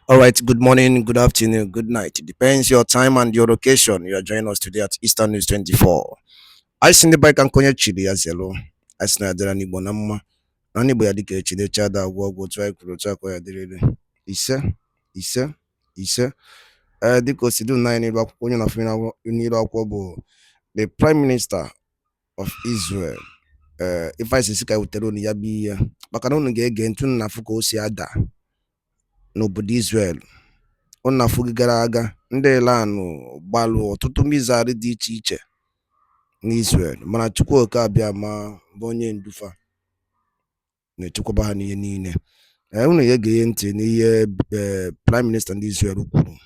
All right, good morning, good afternoon, good night. It depends your time and your location. You are joining us today at Eastern News 24. I send the bike and konya chili as yellow. I snare the Nibo Nama. Anybody educated the chada walk try to ya direle. Ise, Ise. The consider nine in Bakunya of the Prime Minister of Israel. If I say Sika Uteroni Yabi, Bakanon get Gentun Nafuko Siada. Nobody Israel. Ọ na-afụ gara aga ndị Iranụ gbalụ ọtụtụ mizari dị iche iche n'Israel mana Chukwuoke Abiama bụ onye ndufa na-echekwaba ha n'ihe niile. Unu ya ga-enye ntị n'ihe Prime Minister ndị Israel kwuru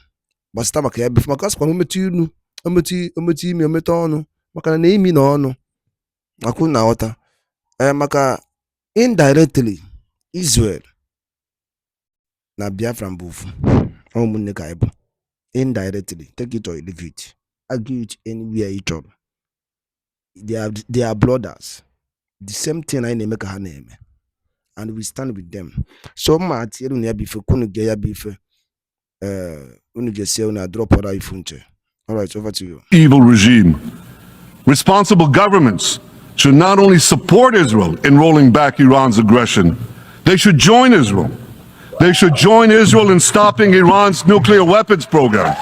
gbasịta maka ya bifu maka asịkwa ometụ inu ometụ imi ometụ ọnụ maka na imi na ọnụ makwu na nghọta maka indirectly Israel na Biafra mbụ ofu ụmụnne ka ịbụ indirectly take it or leave it argue it anywhere each other they are brothers the same thing anyị na-eme ka ha na-eme and we stand with them so mma atiere unu ya bife kunu ge ya bife unu ga-esi unu drop ọra ifu nche. All right, over to you. Evil regime. Responsible governments should not only support Israel in rolling back Iran's aggression, they should join Israel. They should join Israel in stopping Iran's nuclear weapons program.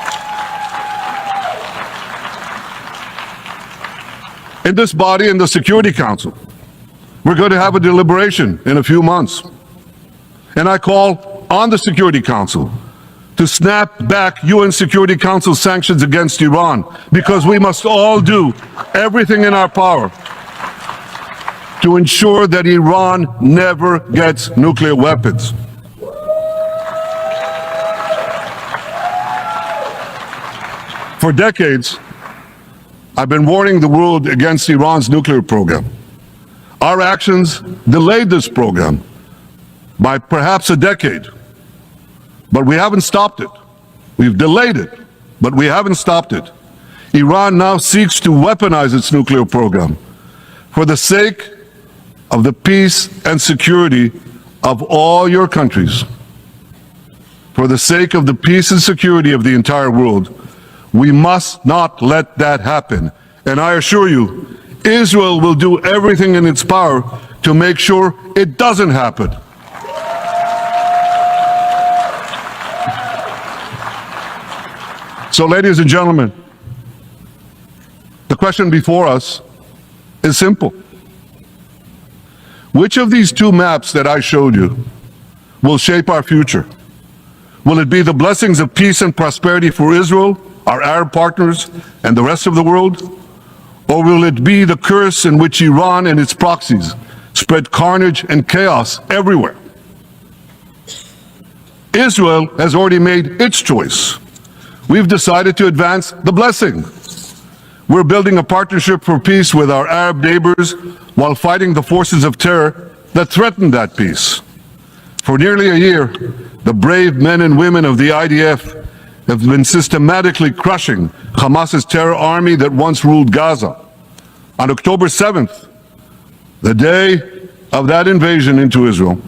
In this body, in the Security Council, we're going to have a deliberation in a few months. And I call on the Security Council to snap back UN Security Council sanctions against Iran, because we must all do everything in our power to ensure that Iran never gets nuclear weapons. For decades, I've been warning the world against Iran's nuclear program. Our actions delayed this program by perhaps a decade, but we haven't stopped it. We've delayed it, but we haven't stopped it. Iran now seeks to weaponize its nuclear program for the sake of the peace and security of all your countries. For the sake of the peace and security of the entire world, we must not let that happen. And I assure you, Israel will do everything in its power to make sure it doesn't happen. So, ladies and gentlemen, the question before us is simple. Which of these two maps that I showed you will shape our future? Will it be the blessings of peace and prosperity for Israel, our Arab partners, and the rest of the world? Or will it be the curse in which Iran and its proxies spread carnage and chaos everywhere? Israel has already made its choice. We've decided to advance the blessing. We're building a partnership for peace with our Arab neighbors while fighting the forces of terror that threaten that peace. For nearly a year, the brave men and women of the IDF have been systematically crushing Hamas's terror army that once ruled Gaza. On October 7th, the day of that invasion into Israel,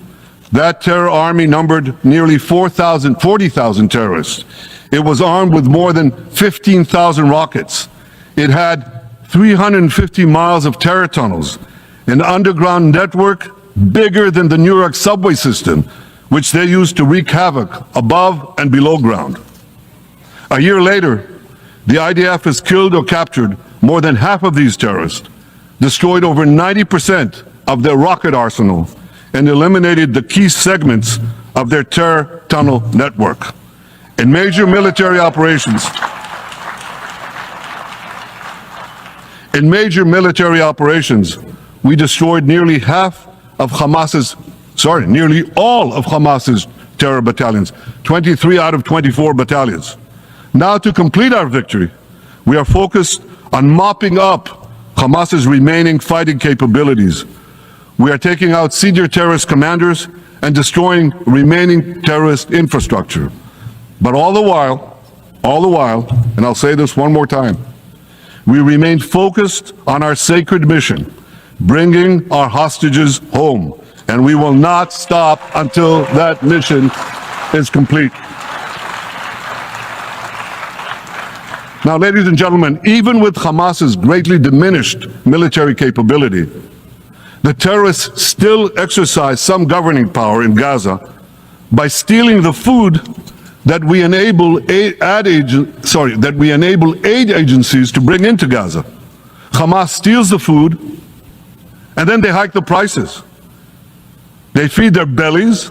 that terror army numbered nearly 40,000 terrorists. It was armed with more than 15,000 rockets. It had 350 miles of terror tunnels, an underground network bigger than the New York subway system, which they used to wreak havoc above and below ground. A year later, the IDF has killed or captured more than half of these terrorists, destroyed over 90% of their rocket arsenal, and eliminated the key segments of their terror tunnel network. In major military operations, we destroyed nearly all of Hamas's terror battalions, 23 out of 24 battalions. Now, to complete our victory, we are focused on mopping up Hamas's remaining fighting capabilities. We are taking out senior terrorist commanders and destroying remaining terrorist infrastructure. But all the while, and I'll say this one more time, we remain focused on our sacred mission, bringing our hostages home. And we will not stop until that mission is complete. Now, ladies and gentlemen, even with Hamas's greatly diminished military capability, the terrorists still exercise some governing power in Gaza by stealing the food that we enable aid agencies to bring into Gaza. Hamas steals the food, and then they hike the prices. They feed their bellies,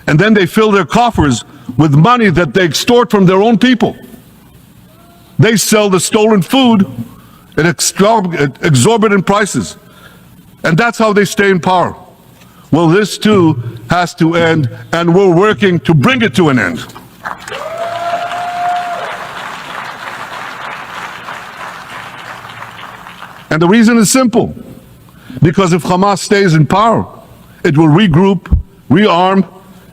and then they fill their coffers with money that they extort from their own people. They sell the stolen food at exorbitant prices, and that's how they stay in power. Well, this too has to end, and we're working to bring it to an end. And the reason is simple. Because if Hamas stays in power, it will regroup, rearm,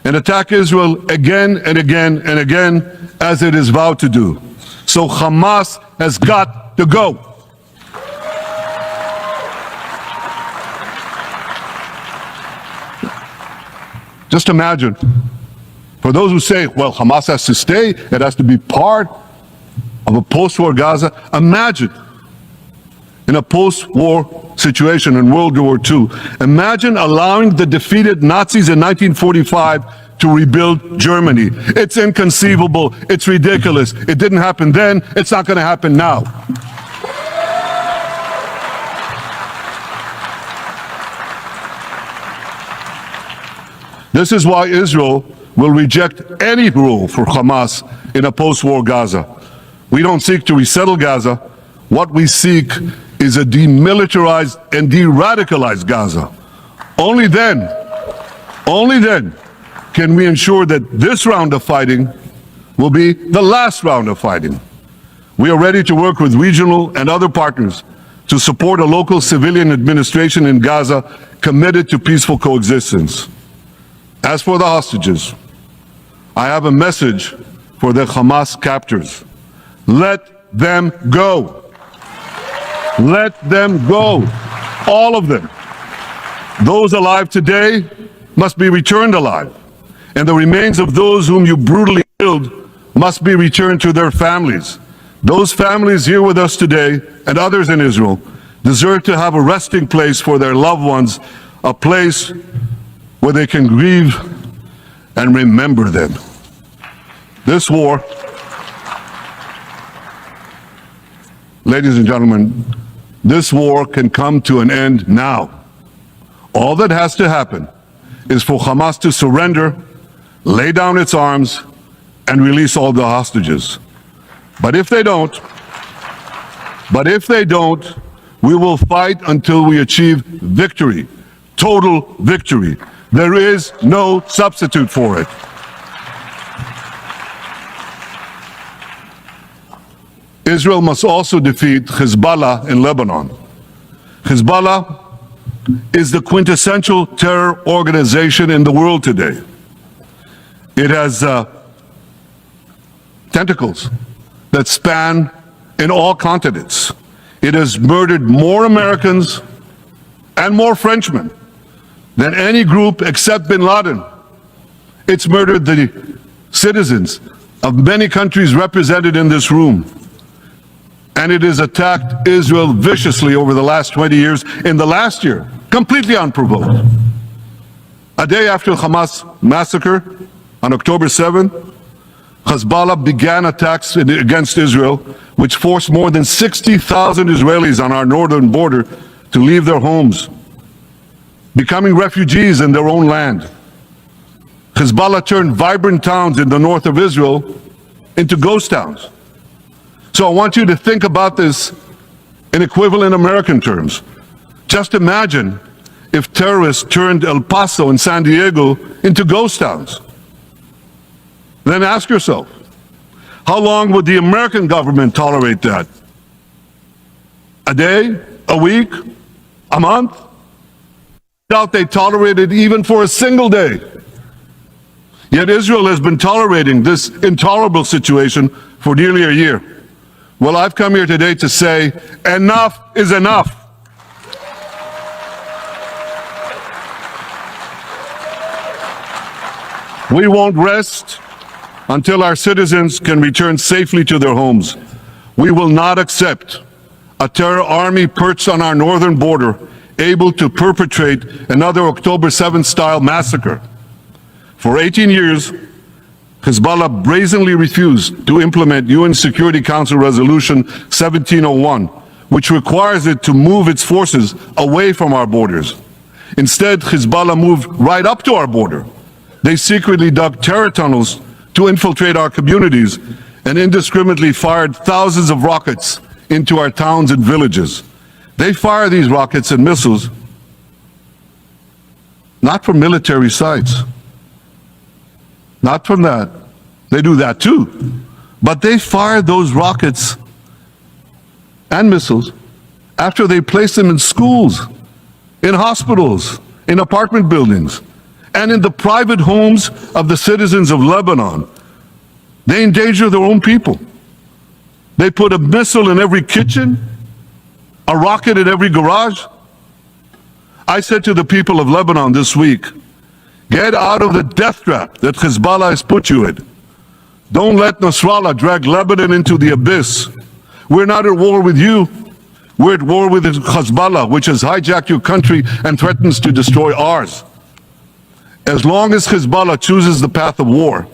and attack Israel again and again and again, as it is vowed to do. So Hamas has got to go. Just imagine, for those who say, well, Hamas has to stay, it has to be part of a post-war Gaza, imagine in a post-war situation in World War II, imagine allowing the defeated Nazis in 1945 to rebuild Germany. It's inconceivable, it's ridiculous. It didn't happen then, it's not going to happen now. This is why Israel will reject any rule for Hamas in a post-war Gaza. We don't seek to resettle Gaza. What we seek is a demilitarized and de-radicalized Gaza. Only then can we ensure that this round of fighting will be the last round of fighting. We are ready to work with regional and other partners to support a local civilian administration in Gaza committed to peaceful coexistence. As for the hostages, I have a message for the Hamas captors. Let them go. Let them go. All of them. Those alive today must be returned alive, and the remains of those whom you brutally killed must be returned to their families. Those families here with us today, and others in Israel, deserve to have a resting place for their loved ones, a place where they can grieve and remember them. This war, ladies and gentlemen, this war can come to an end now. All that has to happen is for Hamas to surrender, lay down its arms, and release all the hostages. But if they don't, we will fight until we achieve victory, total victory. There is no substitute for it. Israel must also defeat Hezbollah in Lebanon. Hezbollah is the quintessential terror organization in the world today. It has tentacles that span in all continents. It has murdered more Americans and more Frenchmen than any group except bin Laden. It's murdered the citizens of many countries represented in this room. And it has attacked Israel viciously over the last 20 years. In the last year, completely unprovoked. A day after the Hamas massacre, on October 7th, Hezbollah began attacks against Israel, which forced more than 60,000 Israelis on our northern border to leave their homes, becoming refugees in their own land. Hezbollah turned vibrant towns in the north of Israel into ghost towns. So I want you to think about this in equivalent American terms. Just imagine if terrorists turned El Paso and San Diego into ghost towns. Then ask yourself, how long would the American government tolerate that? A day? A week? A month? I doubt they tolerate it even for a single day. Yet Israel has been tolerating this intolerable situation for nearly a year. Well, I've come here today to say, enough is enough. We won't rest until our citizens can return safely to their homes. We will not accept a terror army perched on our northern border, able to perpetrate another October 7th style massacre. For 18 years, Hezbollah brazenly refused to implement UN Security Council Resolution 1701, which requires it to move its forces away from our borders. Instead, Hezbollah moved right up to our border. They secretly dug terror tunnels to infiltrate our communities and indiscriminately fired thousands of rockets into our towns and villages. They fire these rockets and missiles not from military sites, not from that. They do that too. But they fire those rockets and missiles after they place them in schools, in hospitals, in apartment buildings, and in the private homes of the citizens of Lebanon. They endanger their own people. They put a missile in every kitchen, a rocket in every garage. I said to the people of Lebanon this week, get out of the death trap that Hezbollah has put you in. Don't let Nasrallah drag Lebanon into the abyss. We're not at war with you. We're at war with Hezbollah, which has hijacked your country and threatens to destroy ours. As long as Hezbollah chooses the path of war,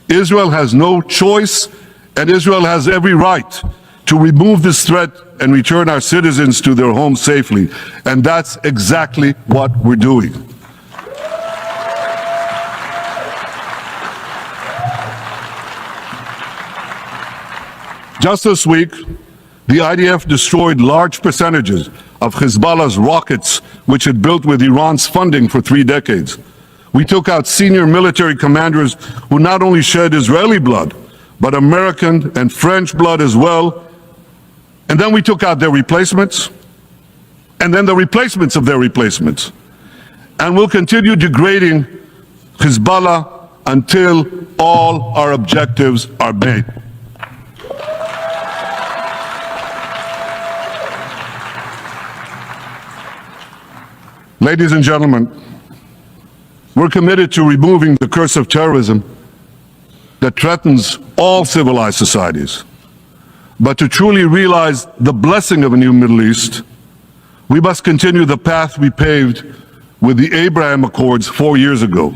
Israel has no choice, and Israel has every right to remove this threat and return our citizens to their homes safely. And that's exactly what we're doing. Just this week, the IDF destroyed large percentages of Hezbollah's rockets, which it built with Iran's funding for 3 decades. We took out senior military commanders who not only shed Israeli blood, but American and French blood as well. And then we took out their replacements, and then the replacements of their replacements. And we'll continue degrading Hezbollah until all our objectives are met. Ladies and gentlemen, we're committed to removing the curse of terrorism that threatens all civilized societies. But to truly realize the blessing of a new Middle East, we must continue the path we paved with the Abraham Accords 4 years ago.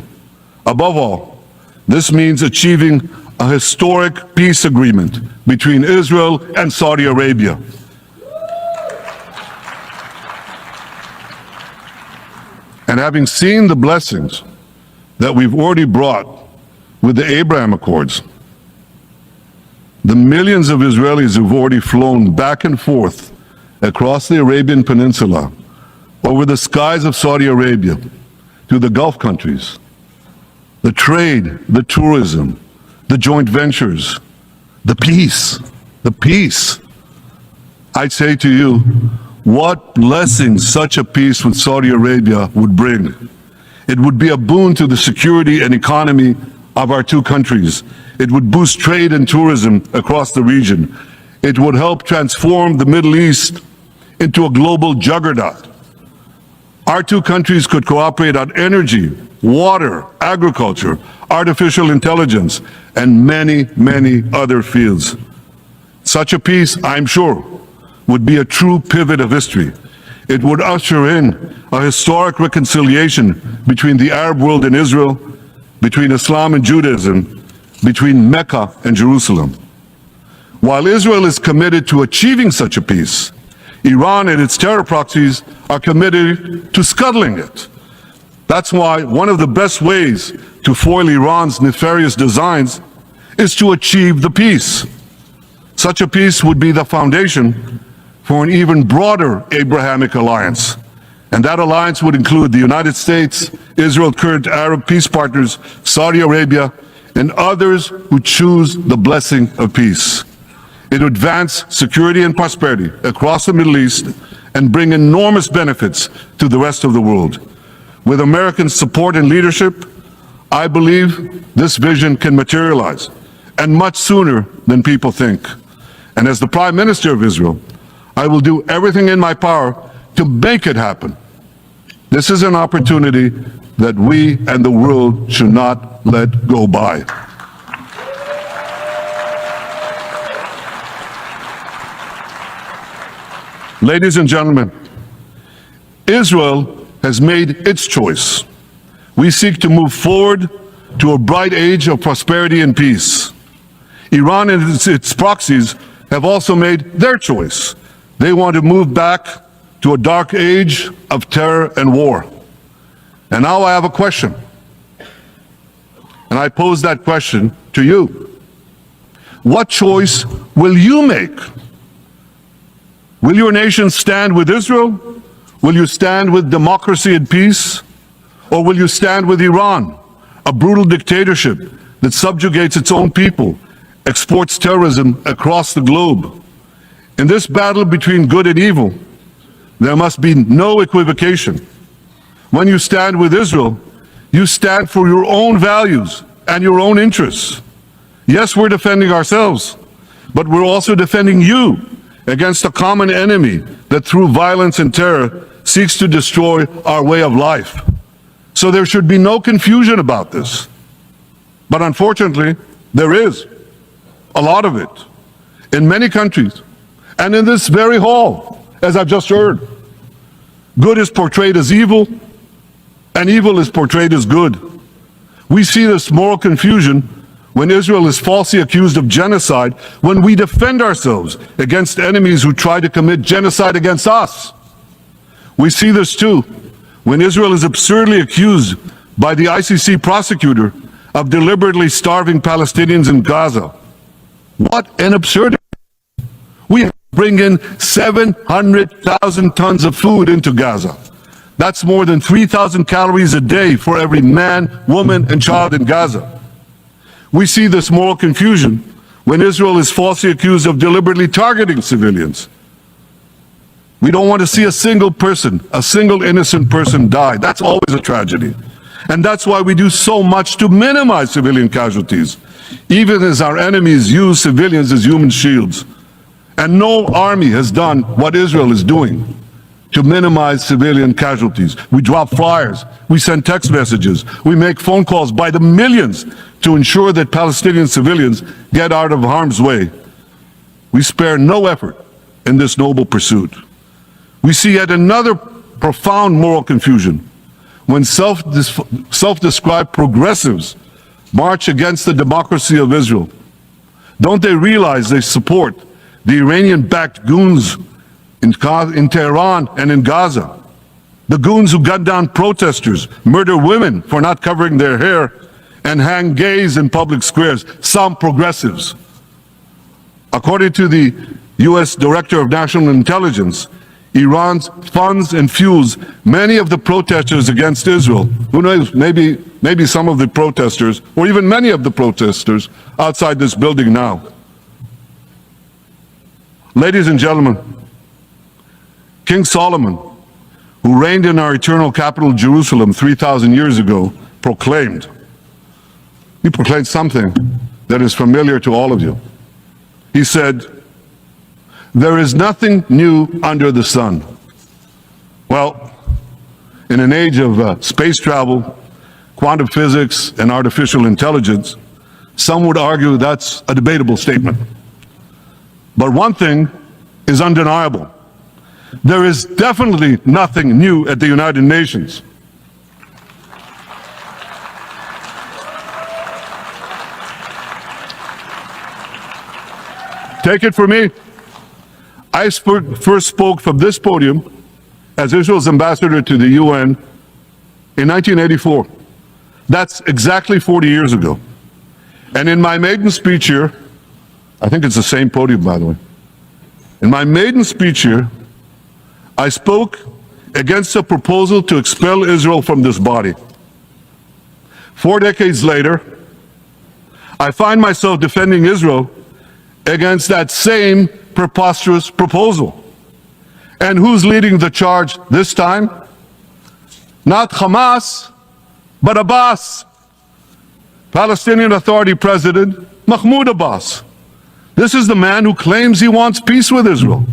Above all, this means achieving a historic peace agreement between Israel and Saudi Arabia. And having seen the blessings that we've already brought with the Abraham Accords, the millions of Israelis who've already flown back and forth across the Arabian Peninsula, over the skies of Saudi Arabia, to the Gulf countries, the trade, the tourism, the joint ventures, the peace. I'd say to you, what blessings such a peace with Saudi Arabia would bring. It would be a boon to the security and economy of our two countries. It would boost trade and tourism across the region. It would help transform the Middle East into a global juggernaut. Our two countries could cooperate on energy, water, agriculture, artificial intelligence, and many, many other fields. Such a peace, I'm sure, would be a true pivot of history. It would usher in a historic reconciliation between the Arab world and Israel, between Islam and Judaism, between Mecca and Jerusalem. While Israel is committed to achieving such a peace, Iran and its terror proxies are committed to scuttling it. That's why one of the best ways to foil Iran's nefarious designs is to achieve the peace. Such a peace would be the foundation for an even broader Abrahamic alliance. And that alliance would include the United States, Israel's current Arab peace partners, Saudi Arabia, and others who choose the blessing of peace. It would advance security and prosperity across the Middle East and bring enormous benefits to the rest of the world. With American support and leadership, I believe this vision can materialize, and much sooner than people think. And as the Prime Minister of Israel, I will do everything in my power to make it happen. This is an opportunity that we and the world should not let go by. Ladies and gentlemen, Israel has made its choice. We seek to move forward to a bright age of prosperity and peace. Iran and its proxies have also made their choice. They want to move back to a dark age of terror and war. And now I have a question. And I pose that question to you. What choice will you make? Will your nation stand with Israel? Will you stand with democracy and peace? Or will you stand with Iran, a brutal dictatorship that subjugates its own people, exports terrorism across the globe? In this battle between good and evil, there must be no equivocation. When you stand with Israel, you stand for your own values and your own interests. Yes, we're defending ourselves, but we're also defending you against a common enemy that through violence and terror seeks to destroy our way of life. So there should be no confusion about this. But unfortunately, there is a lot of it in many countries and in this very hall, as I've just heard. Good is portrayed as evil, and evil is portrayed as good. We see this moral confusion when Israel is falsely accused of genocide, when we defend ourselves against enemies who try to commit genocide against us. We see this too when Israel is absurdly accused by the ICC prosecutor of deliberately starving Palestinians in Gaza. What an absurdity! We bring in 700,000 tons of food into Gaza. That's more than 3,000 calories a day for every man, woman, and child in Gaza. We see this moral confusion when Israel is falsely accused of deliberately targeting civilians. We don't want to see a single person, a single innocent person die. That's always a tragedy. And that's why we do so much to minimize civilian casualties, even as our enemies use civilians as human shields. And no army has done what Israel is doing to minimize civilian casualties. We drop flyers, we send text messages, we make phone calls by the millions to ensure that Palestinian civilians get out of harm's way. We spare no effort in this noble pursuit. We see yet another profound moral confusion when self-described progressives march against the democracy of Israel. Don't they realize they support the Iranian-backed goons in Tehran and in Gaza? The goons who gun down protesters, murder women for not covering their hair, and hang gays in public squares, some progressives. According to the US Director of National Intelligence, Iran funds and fuels many of the protesters against Israel. Who knows, maybe some of the protesters, or even many of the protesters outside this building now. Ladies and gentlemen, King Solomon, who reigned in our eternal capital Jerusalem 3,000 years ago, proclaimed something that is familiar to all of you. He said, "There is nothing new under the sun." Well, in an age of space travel, quantum physics, and artificial intelligence, some would argue that's a debatable statement. But one thing is undeniable. There is definitely nothing new at the United Nations. Take it from me. I first spoke from this podium as Israel's ambassador to the UN in 1984. That's exactly 40 years ago. And in my maiden speech here, I think it's the same podium, by the way. In my maiden speech here, I spoke against a proposal to expel Israel from this body. 4 decades later, I find myself defending Israel against that same preposterous proposal. And who's leading the charge this time? Not Hamas, but Abbas, Palestinian Authority President Mahmoud Abbas. This is the man who claims he wants peace with Israel.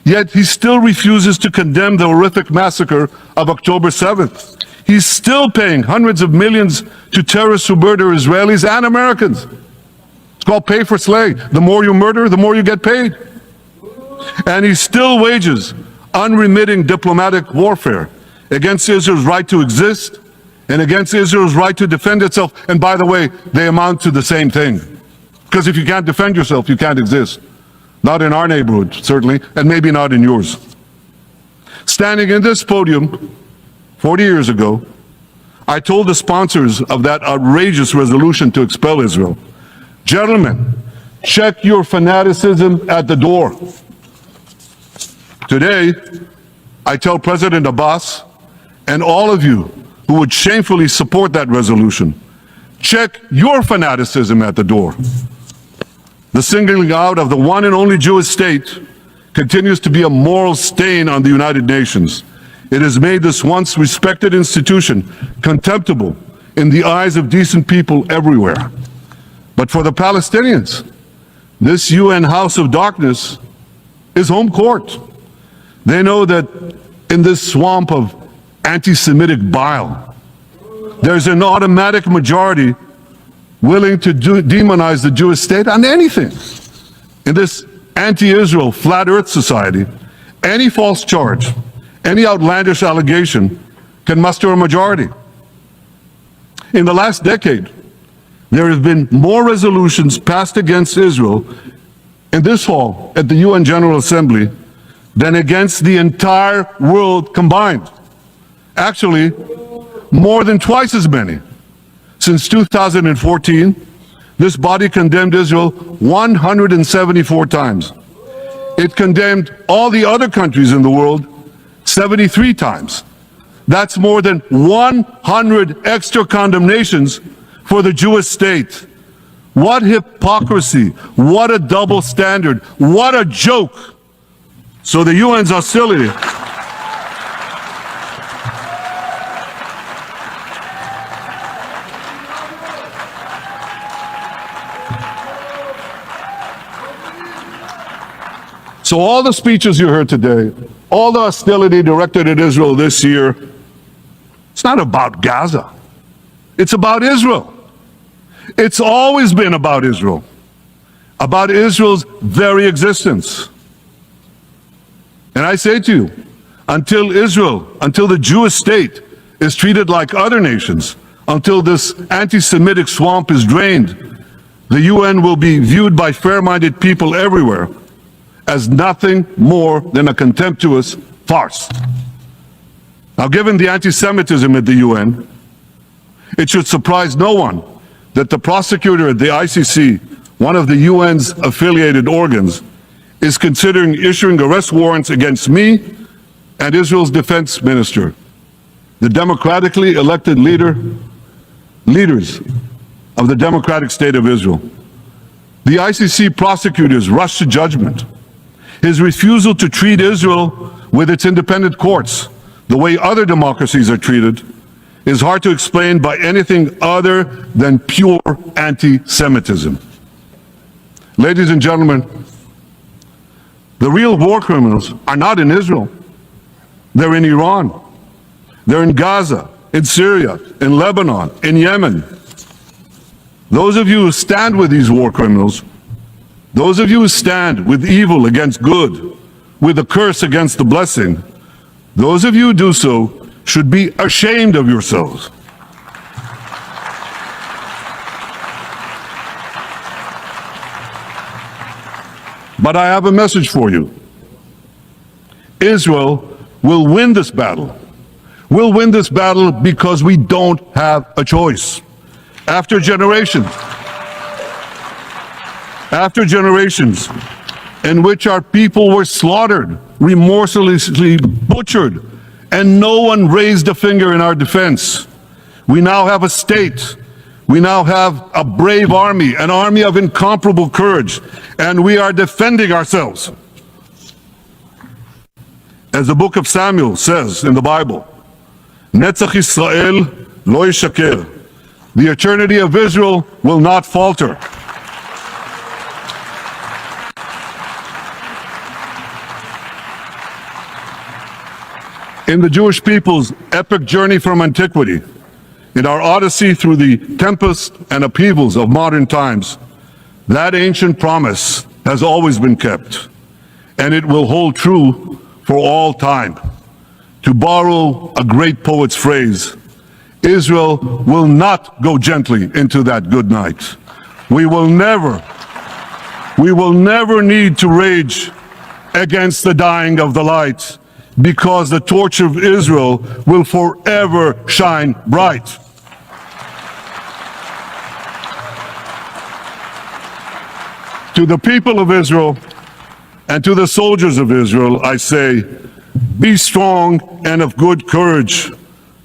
Yet he still refuses to condemn the horrific massacre of October 7th. He's still paying hundreds of millions to terrorists who murder Israelis and Americans. It's called pay for slay. The more you murder, the more you get paid. And he still wages unremitting diplomatic warfare against Israel's right to exist and against Israel's right to defend itself. And by the way, they amount to the same thing. Because if you can't defend yourself, you can't exist. Not in our neighborhood, certainly, and maybe not in yours. Standing in this podium 40 years ago, I told the sponsors of that outrageous resolution to expel Israel, gentlemen, check your fanaticism at the door. Today, I tell President Abbas and all of you who would shamefully support that resolution, check your fanaticism at the door. The singling out of the one and only Jewish state continues to be a moral stain on the United Nations. It has made this once respected institution contemptible in the eyes of decent people everywhere. But for the Palestinians, this UN House of Darkness is home court. They know that in this swamp of anti-Semitic bile, there's an automatic majority willing to demonize the Jewish state on anything. In this anti-Israel flat earth society, any false charge, any outlandish allegation can muster a majority. In the last decade, there have been more resolutions passed against Israel in this hall at the UN General Assembly than against the entire world combined. Actually, more than twice as many. Since 2014, this body condemned Israel 174 times. It condemned all the other countries in the world 73 times. That's more than 100 extra condemnations for the Jewish state. What hypocrisy, what a double standard, what a joke. So the UN's hostility So all the speeches you heard today, all the hostility directed at Israel this year, it's not about Gaza. It's about Israel. It's always been about Israel's very existence. And I say to you, until the Jewish state is treated like other nations, until this anti-Semitic swamp is drained, the UN will be viewed by fair-minded people everywhere as nothing more than a contemptuous farce. Now, given the anti-Semitism at the UN, it should surprise no one that the prosecutor at the ICC, one of the UN's affiliated organs, is considering issuing arrest warrants against me and Israel's defense minister, the democratically elected leaders of the democratic state of Israel. The ICC prosecutors rushed to judgment. His refusal to treat Israel with its independent courts the way other democracies are treated is hard to explain by anything other than pure anti-Semitism. Ladies and gentlemen, the real war criminals are not in Israel. They're in Iran. They're in Gaza, in Syria, in Lebanon, in Yemen. Those of you who stand with these war criminals, those of you who stand with evil against good, with a curse against the blessing, those of you who do so should be ashamed of yourselves. But I have a message for you. Israel will win this battle. We'll win this battle because we don't have a choice. After generations in which our people were slaughtered, remorselessly butchered, and no one raised a finger in our defense, we now have a state. We now have a brave army, an army of incomparable courage, and we are defending ourselves. As the book of Samuel says in the Bible, Netzach Yisrael lo yishaker. The eternity of Israel will not falter. In the Jewish people's epic journey from antiquity, in our odyssey through the tempests and upheavals of modern times, that ancient promise has always been kept. and it will hold true for all time. To borrow a great poet's phrase, Israel will not go gently into that good night. We will never need to rage against the dying of the light, because the torch of Israel will forever shine bright. To the people of Israel and to the soldiers of Israel, I say, be strong and of good courage.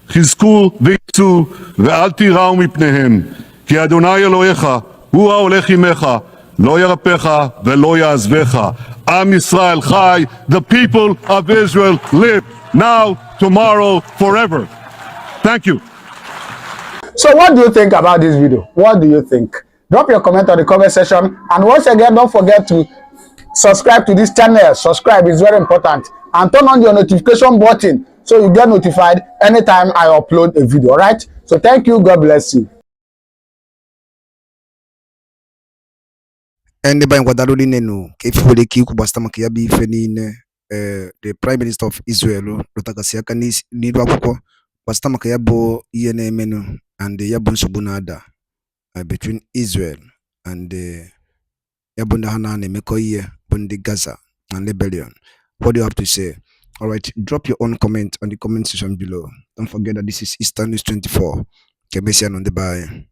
חזקו ויצאו ואל תיראו מפניהם, כי אדוני אלוהיך הוא ההולך עמך, לא ירפך ולא יעזבך. עם ישראל חי, the people of Israel live, now, tomorrow, forever. Thank you. So what do you think about this video? What do you think? Drop your comment on the comment section, and once again, don't forget to subscribe to this channel. Subscribe is very important, and turn on your notification button so you get notified anytime I upload a video. All right, so thank you. God bless you. And by what I know, if you the kiku bastama kiabi fenine, the Prime Minister of Israel, Rotakasiakanis, Nidwako, bastama kiabo iene menu, and the Yabun Subunada between Israel and the Yabunda Hanane Mekoye, Bundi Gaza, and rebellion. What do you have to say? All right, drop your own comment on the comment section below. Don't forget that this is Eastern News 24. Kemesian on the bye.